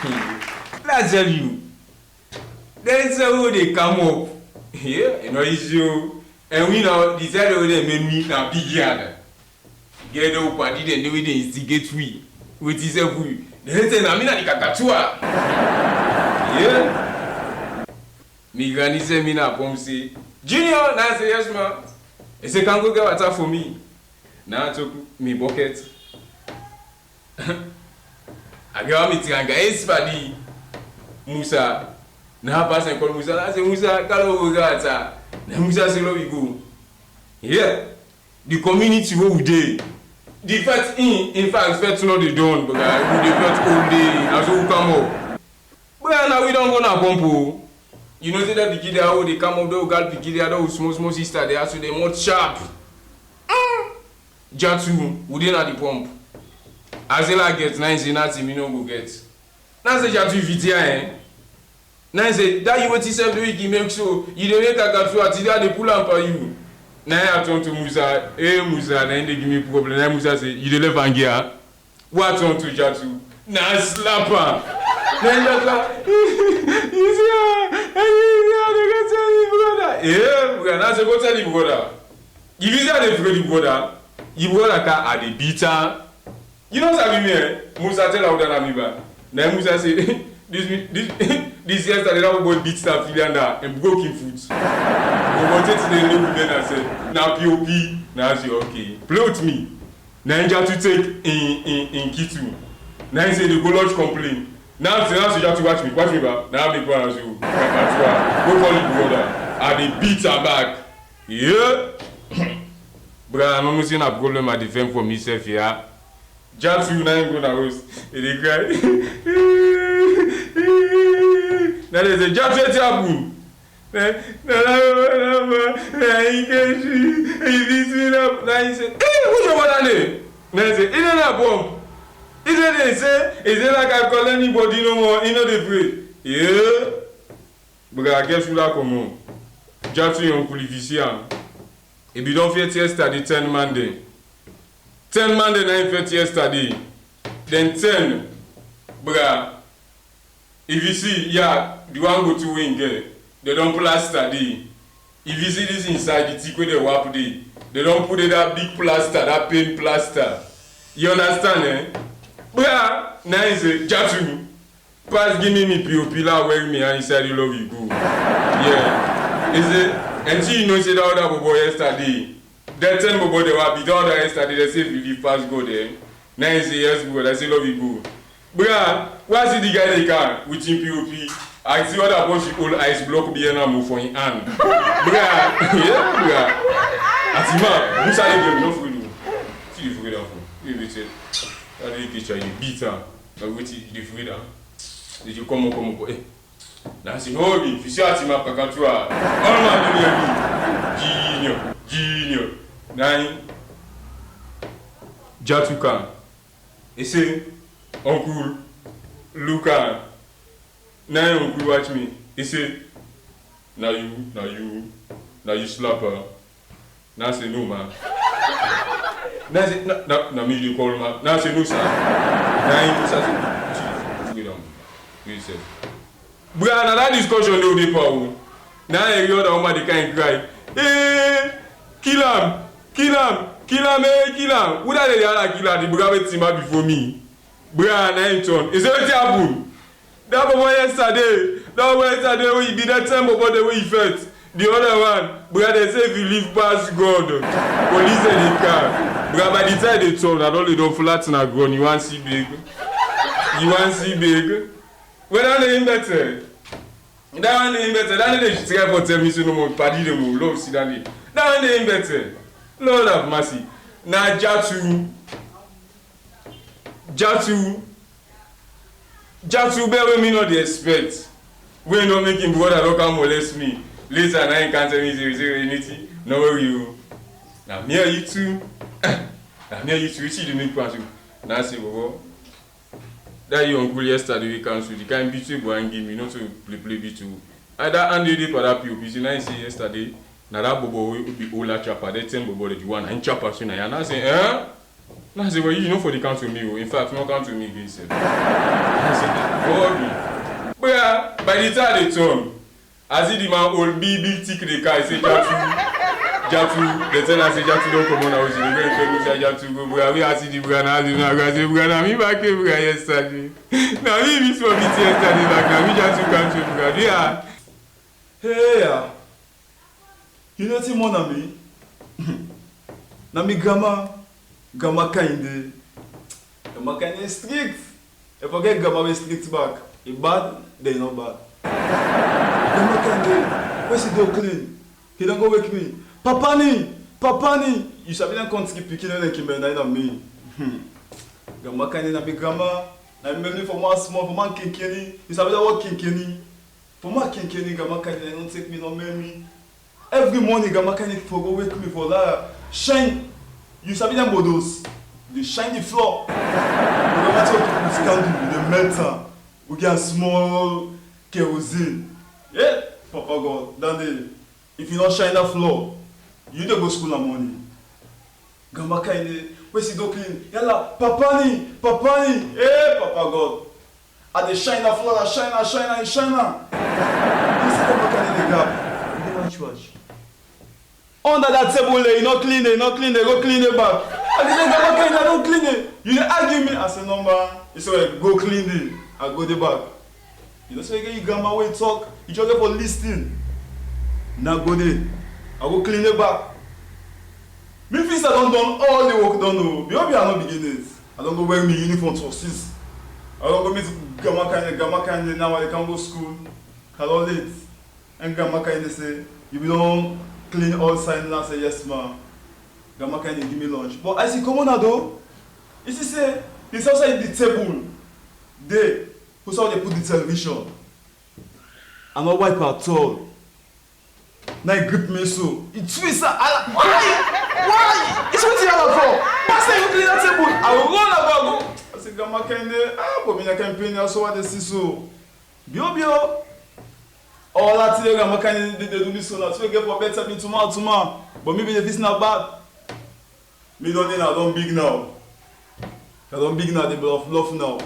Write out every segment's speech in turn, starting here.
I tell you, there's a way they come up. Yeah, you know, it's you. And we now decide where they make me now big yard. Get up party then they will instigate we. With his we. They say, I mean, I can't. Yeah. Me granny say me na pom say, Junior, now say yes, ma. He say, can go get water for me. Now I took me bucket. I get me tiranga espadi Musa. Now pass and call Musa. I say Musa, call over water. Now Musa say where we go. Yeah, the community where we dey. The fact in fact fact not the done because we dey fact all day and so we come up. But now we don't go na pump. You know say that the kid how they come up they got the kid that small sister they so they more sharp. Jatu we dey na the pump. As they like get 90 me no go get. Now say Jatu vitia Now say that you want to serve the week make so you dey make a capsule until they pull am for you. Now I turn to Musa, Musa, then they give me problem. Now Musa say, you dey left hand here. What turn to Jatu? Now slap her. Then Jatu, you see they go tell you brother. Yeah, now say go tell you brother. If you say they afraid the brother, you brother can at the beater. You know what I mean? Musa tell her that I'm even. Now Musa say, this yesterday that boy beat that Filianda and broke him foot. We wanted to the new then I said, now POP, now I say okay. Play with me. Now you have to take in Kitu. Now you say the go lodge complain. Now you have to watch me back. Now I make one as you. Go call it brother. And they beat her back. Yeah. But I'm not saying a problem I defend for myself here. Just you now go na host. And they cry. Now they say, just wait happen. Now he say, hey, who's your mother name? Now he say, he don't have bomb. He say like I call anybody no more, he know the free. Yeah. But I guess you like come on. Just you on qualification. If you don't fit yesterday, 10 Monday. 10 Monday, 9 fit yesterday. Then 10. Bruh. If you see, yeah, the one go to win girl, they don't plaster the. If you see this inside the tick where they wrap the, they don't put it that big plaster, that paint plaster. You understand, eh? But yeah, now it's a Jatu. Pass give me POP la wear me and inside the love you go. Yeah. Is it? Until you know say that other boy yesterday. That 10 boy they were beat the other yesterday, they say if you pass go there. Now it's a yes boy, I say love you go. Bruh, what's the guy they can with him POP? I see what about she old ice block be and move for him hand. Bruh, yeah, bruh. Atima, Musa they no for you. See the freedom for. You say, that they teach you beat her. But wait the freedom. Did you come up? Eh? Now see no be. If you see Atima Pakatua, all man do Junior. Nine. Jatukan. He say. Uncle, Luca, now Uncle watch me. He said, now you slap her. Now I say no man. Now I say no me you call man. Now I say no sir. Now he say, wait on. Wait say. But now that discussion no dey for. Now I hear that woman they can't cry. Hey, kill him, kill him. Who that they are kill him? The brave team before me. Brian Anton, is it what happened? That boy yesterday when he be that time about the way he felt. The other one, Brian they say if you live past God, police in the car. Brian by the time they told that all they don't flatten a ground, you want to see big. When I name better. That they should try for tell me so no more party them more love see that name better. Lord have mercy. Now Jatu, bear me not the expect. When not making brother don't come molest me. Later I can't tell me anything. No worry you. Now me you too. See the make pass you. Now say bobo. That your uncle yesterday we cancel. The kind beat you go and give me not to play beat you. Either and they for that POP. See now say yesterday. Now that bobo will be all chopper. They tell bobo the one and chopper soon. And I say Now I say, well, you know for the count to me, in fact, no count to me again, sir. I said, God me. But yeah, by the time they turn, I see the man old big tick the car, I say, Jatu, the tenant say, Jatu don't come on, I was in the very famous Jatu go, but we see the brand, I say, brand, me back here, yesterday. Now, me miss for me yesterday, back now, me Jatu can't do brand, yeah. Hey, you know what mon ami? Na mi grandma kind is strict. If I get grandma strict back, if bad, they not bad. Grandma kind, where she do clean? He don't go wake me. Papani, you should be not country picking and keeping that on me. Grandma kind na mi grandma, na mi memory for more small, for more kinkini. You should be that work kinkini. For more kinkini, grandma kind don't take me no memory. Every morning, grandma kind for go wake me for that shine. You sabi them bodos, they shine the floor. No matter what you can do, they melt. We get small kerosene. Yeah, Papa God, that day, if you not shine that floor, you don't go school in the morning. Grandma kind, where she do clean? Yalla, Papani, hey, Papa God. And they shine that floor, shine. You see Grandma kind in the gap. You don't watch. Under that table, you not clean it, go clean it back. I say, I don't clean it. You dey argue me. I say, no man. You say, go clean it. I go the back. You know, so you get your grandma way talk. You just get for listening. Now go there. I go clean it back. Me feel I don't done all the work done. No, because I not beginners. I don't go wear me uniform to assist. I don't go meet grandma kind. Now I can go school. I don't late. And grandma kind say, you don't clean all sign and I say yes ma. Grandma can give me lunch. But I see come on though. You see say it's outside the table. They who's how they put the television. I'm not wipe at all. Now it grip me so. It twists. Why? It's what you have for. Pass you clean that table. I will run about go. I say grandma can but me I can paint also what they see so. Bio. All that today, I'm kind of do this so that we get for better me tomorrow. But maybe if it's not bad, me don't need I don't big now. I don't big now, they bluff now.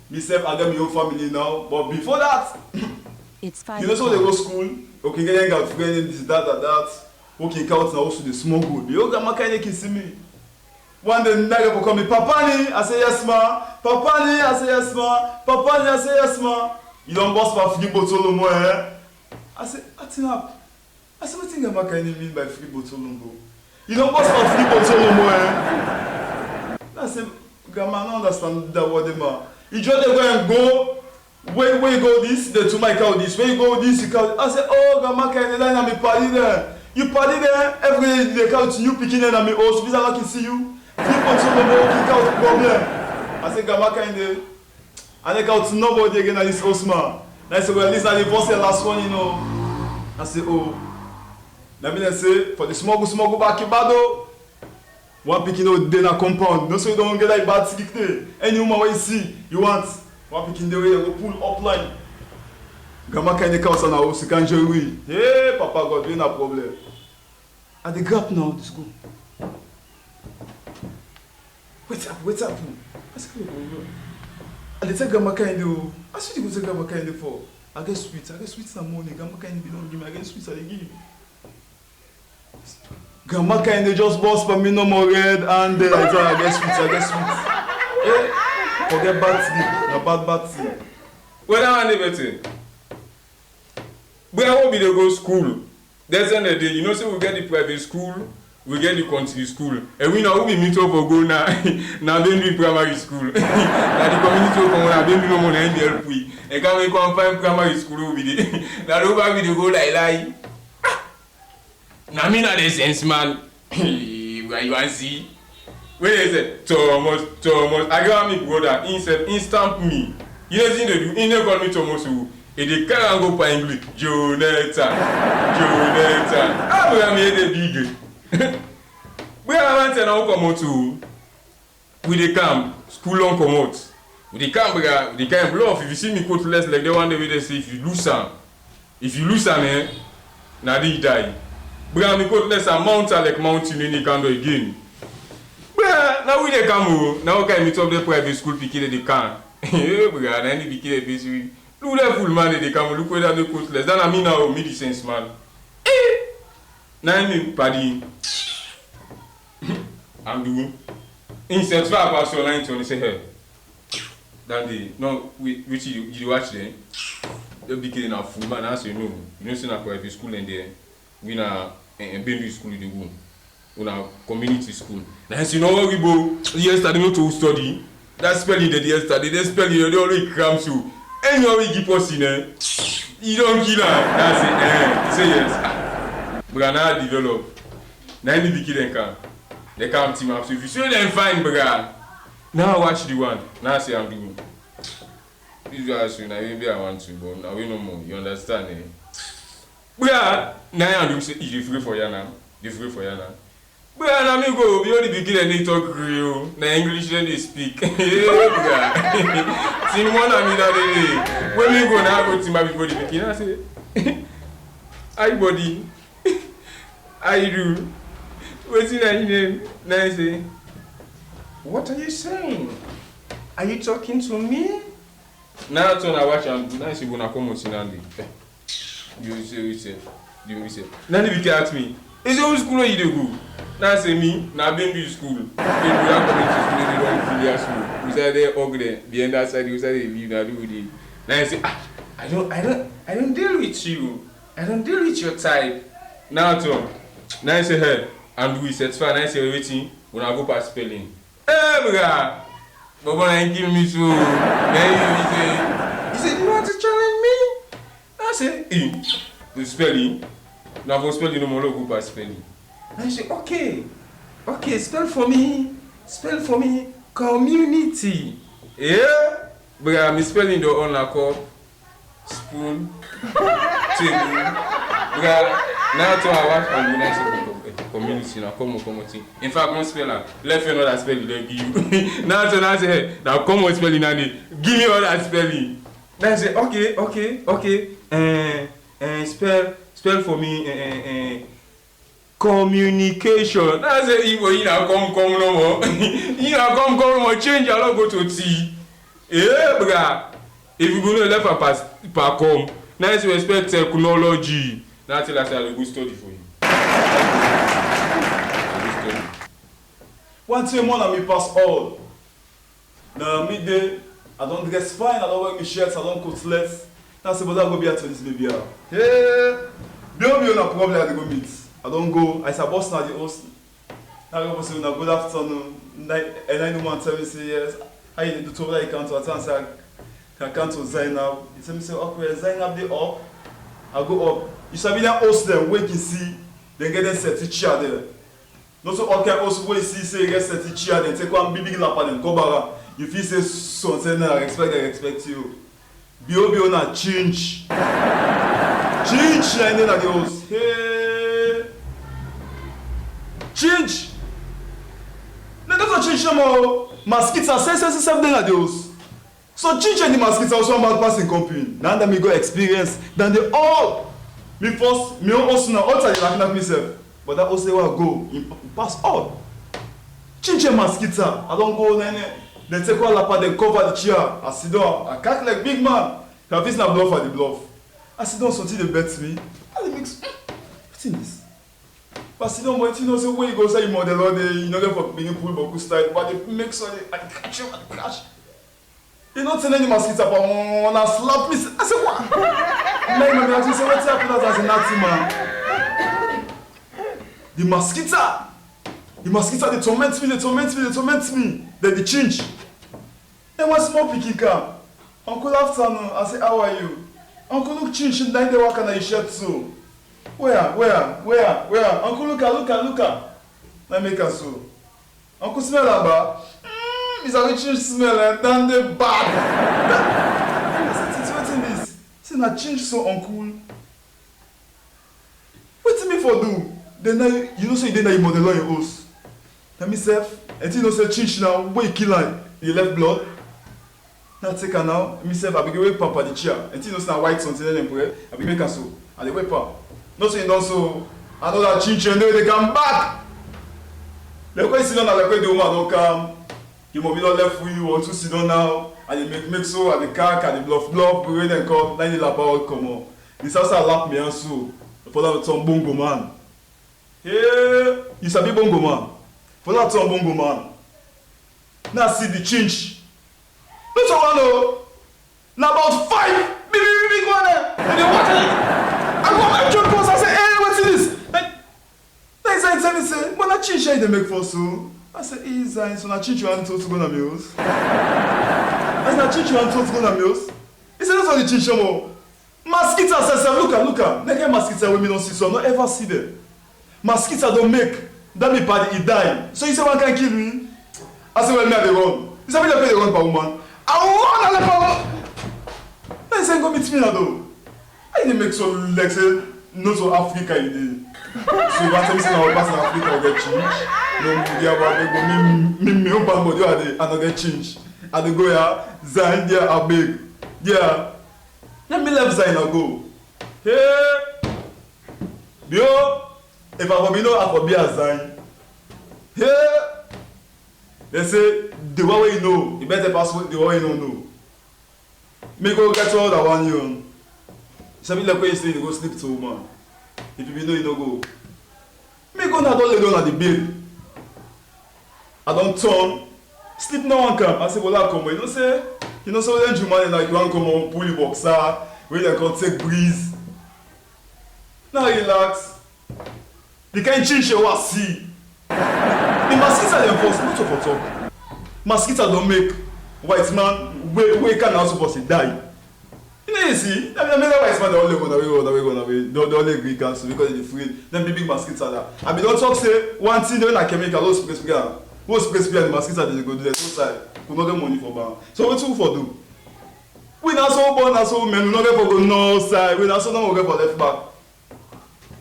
Me self, I got my own family now. But before that, it's fine. You know, so they go school, okay, get out friend, this, that. Okay, count now also the small good. You got my kind of kiss me. One day, nigga will call me Papani, I say yes, ma. Papani, I say yes, ma. You don't boss for free bottle more, eh? I said, what thing am I kind of mean by free bottle more? You don't boss for free bottle more, eh? I said, Grandma, I don't understand that word, ma. You just go and go, where you go this, the to my cow this, where you go this, you cow. I said, oh, Grandma, kind of line, I'm a party there. You party there, every day they count you picking in, I'm a host, because I can see you. Free bottle more, kick out the problem. I said, Grandma, kind of. And I got nobody again at this house, man. And I said, well, at least I divorced the last one, you know. I said, oh. Let me say, for the smuggle back in Bado, one picking out dinner compound. No, so you don't get like bad stick there. Any woman where you see, you want, one picking the way, you go pull up line. Grandma kind of cows on our house, you can't join me. Hey, Papa God, we no problem. At the gap now, let's go. Wait up. I said, and they tell Grandma kind of, I should go to Grandma kind for. I get sweets in the morning. Grandma kind of don't give me, I get sweets I give. Grandma kind of just boss for me no more red and I get sweets. Yeah, forget bad sleep, na bad sleep. Well, I want everything. But I won't be to go school. That's the end of the day. You know, so we get the private school. We get the country school. And we know we meet up for go now. Now they do primary school. Now the community of Congo, they do no more than help we. And can we come find primary school with it? Now over we go like. Now me not the sense man. Where you want see? Where is it? Thomas. I got me brother. He stamp me. You know what they do? He never call me Thomas. Et they can't go for English. Jonathan. Ah, we are made a big. We are now come out to with the camp, school on come out. With the camp bluff. If you see me quote less like the one day they say if you lose some, now they die. We are me quote less a mount like mountain in the candle again. Bruh, now we dey come. Now can meet up the private school picking the can. Bruh, now any picking the basic. Look that full man they come. Look where the coatless. Then I mean now mid sense man. Now me paddy. I'm doing. In sense, I pass your line to and say, hey. That day, no, which you watch then. They'll be getting a full man. I say no. You don't see na private school and there. We na Bendu school in the room. We na community school. Now you know what we go. Yesterday not to study. That spelling that yesterday. They spelling they always cram you. And you always keep us in there. You don't kill her. That's it. Say yes. But now develop. Now you be killing can. They come team up. So if you see them fine, brother. Now watch the one. Now say I'm doing. This guys, maybe I want to, but now we no more. You understand? Eh? Brother, now I'm doing. Say, you free for you now. You free for you now. Brother, now me go. We only begin and they talk real. Now English then they speak. Brother. See one of me that day. When we go now, go to my before the begin. I say, hi body, I do. What's your name? Now I say, what are you saying? Are you talking to me? Now I turn I watch and now I say, when I come out in Andy. You say. Now they begin ask me, is your school you go? Now I say me, now Bendu school. If we are coming to school, they don't feel school. We say they ugly. Behind that side, we say they leave now do it. Now I say, I don't deal with you. I don't deal with your type. Now I turn. Now I say, hey. And we said, fine, I say, waiting, when I go past spelling. Hey, brother! But when I give me so, then he said, you want to challenge me? I said, the spelling. Now, for spelling, no more, go past spelling. And I said, okay, spell for me, community. Yeah? Brother, I'm spelling the on la cup, spoon, table. Brother, now to our wife, and when I say, community now come on. In fact, one speller, let you know that spelling they give you. Now I say, hey, now come on spelling and give me all that spelling. Then I say, okay. Spell for me communication. Now I say, you now come no more. You now come no more. Change your logo to T. Yeah, bruh. If you go to left per come, now you expect technology. Now tell us I will go study for you. One thing more than me pass all. Now midday, I don't dress fine, I don't wear my shirts, I don't cut less. Now say, but I go be at this baby. Hey, don't be on a problem I go meet. I don't go, I say, boss now the host. Now I go say, good afternoon. And I know man tell me say yes. I need to tell you can't to attend say I can't to Zainab. He tell me say, okay, Zainab they up. I go up. You should be that host them, wait and see. Then get them set to chair there. Not so all can also wait see say get set to chair then take one big lap and go back. You feel say something I expect you. Bio na change. Change na in the house. Hey. Change. Let us change no more. Mosquitoes say 7 days at the house. So change any mosquitoes also about passing company. Now that me go experience then they all me first, me also now outside the like myself. But that also where I go, pass all. Change a mosquito. I don't go then take all apart, then cover the chair. I sit down, I can't like big man. Now this not bluff for the bluff. I sit down until they bet me. And they mix. What's in this? But sit down, but you know, so when you go say you model all day, you know them for being pool but good style, but they mix all the and catch you and crash. You don't tell any mosquito but wanna slap me. I said what? Make me actually say what's happening as a Nazi man. The mosquito, they torment me. Then they change. Then one small picky come. Uncle afternoon, I say, how are you? Uncle look change, and then they walk on a shirt too. Where? Uncle look. Let me make a so. Uncle smell about. It's a change smell and then they bad. I change so uncle. What me for do? Then now you know say then you model on your house. Let me self. And you know say change now. Where you kill her? You left blood. Now take her now. Me self I be wake papa the chair. And you know say white something then pray. I be make her so. And they wake up. Not saying also. I know that change and they come back. Like when you sit down, like when the woman don't come, you must be not left for you, want to sit down now, and you make so, and the car, and the bluff, when they come, then you lap out, come on. This also lap me and so, for that some bongo man. Yeah, you sabi bongo man. For that some bongo man. Now see the change. Don't you want to know? Now about 5 big one there. And they watch it. I go my job post, I say, hey, what's this? Then he say, but I change they make for so. I said, hey, Zain, so I change you and told to go na meals. I said, I change you and told to go na meals. He said, that's what the change more. Mosquito says, look at. They get mosquito when me don't see, so I don't ever see them. Mosquito don't make. That me party, he die. So he said, one can kill me. I said, well, me I dey run. He said, me dey run per woman. I run per. Then he said, go meet me now though. I didn't make so like say, not so Africa you did. So you want to say now, pass in Africa, I get change. No, me open body, I don't get change. I dey go here, Zain there, I beg. Yeah. Let me left Zain and go. Hey! Bio! If I go be no, I go be a Zain. Hey! They say, the one way you know, you better pass the one way you don't know. Me go get all that one you. Something like when you say you go sleep to woman. If you know you don't go. Me go now, don't lay down at the bed. I don't turn. Sleep no one come. I say, well, I come. You know, so then you man like you want to come on, pull the boxer, where they can take breeze. Now relax. They can't change your what see. The mosquito them force not for talk. Mosquito don't make white man we can also supposed to die. You know you see, I mean white man they only go away. Don't only agree cancel because they afraid. Them big mosquito there. I mean don't talk say one thing they na chemical, those spray the mosquito they go do that outside. We no get money for ban. So what we for do? We not so born as so men, we not get for go north side, we not so no get for left back.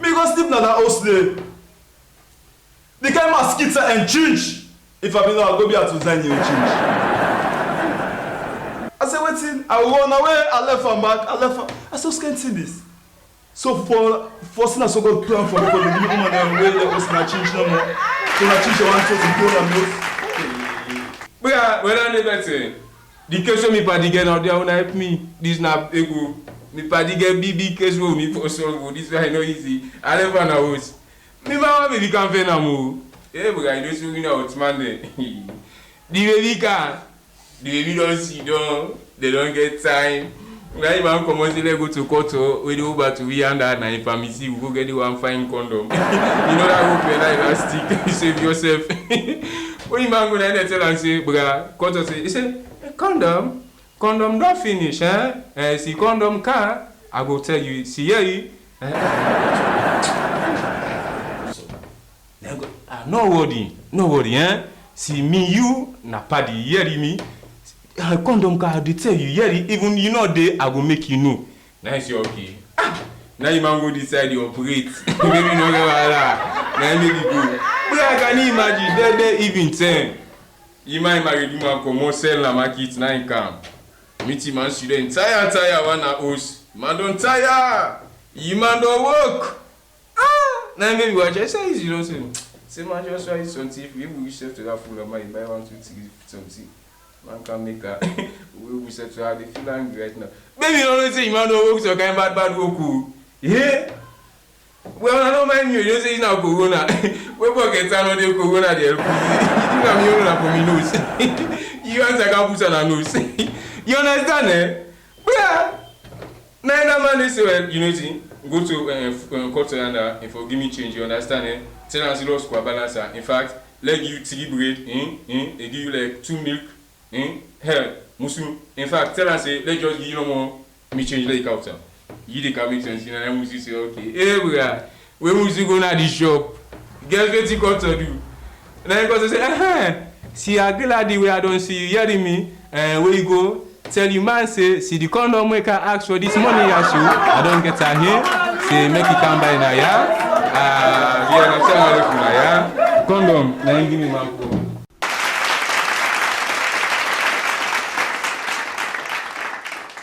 Me go sleep na that house there. The kind of mosquito and change. If I be now, I'll go be able to Zain you change. I said, waiting, I run away, I left her back, I said, can't see this. So for since I so good plan for me, for the woman and way that was not change no more. So I change one to go and move. But when I never say, the question me party get out there, when help me, this na ego. Me party get big case room, me for solve this way I know easy. I never know house. Me mama baby can fail na mo. Eh, but I don't see you know it's man there. The baby can. The baby don't see them. They don't get time. Now you man come on say go to Koto, we do over to we and that na in pharmacy we go get the one fine condom. You know that hope your life stick. You save yourself. When you man go there tell and say, "Bruh, Koto say," he say, "Condom don't finish, eh? See condom car, I go tell you, see here." No worry, eh? See me, you, na paddy, hear me. Condom car, they tell you, hear even you know they, I go make you know. Nice, you okay. Now you man go decide you operate. Maybe no go like now maybe go. But I can imagine, they even 10. You might marry you man come sell na market 9 come. Meet man student, tire, one na host. Man don't tire. You man don't work. Now maybe watch, I say you don't say. Say man just try something. If you wish to that full of money, buy 1, 2, 3 something. Man can make that. We wish to have the feel angry right now. Baby, you don't say you man don't work so kind bad work. Yeah. Well, I don't mind you. You say it's not corona. We forget another corona there. You think I'm here for me nose. You want to go put on a nose. You understand, eh? Yeah. Neither man is well. You know see. Go to Koto and if you give me change, you understand, eh? Tell us zero square balancer. In fact, let you 3 bread, they give you like 2 milk, hell, musu. In fact, tell us, let's just give you no more, me change like out. You the can make sense, you know, and musu say, okay, hey, we musu go na the shop. Guess what you got to do? And then Koto say, see, I glad the way I don't see you hearing me, where you go? Tell you man say, see the condom maker ask for this money as you. I don't get her here. Say make it come by now, yeah. Yeah, I'm telling you now, yeah. Condom, now you give me my phone.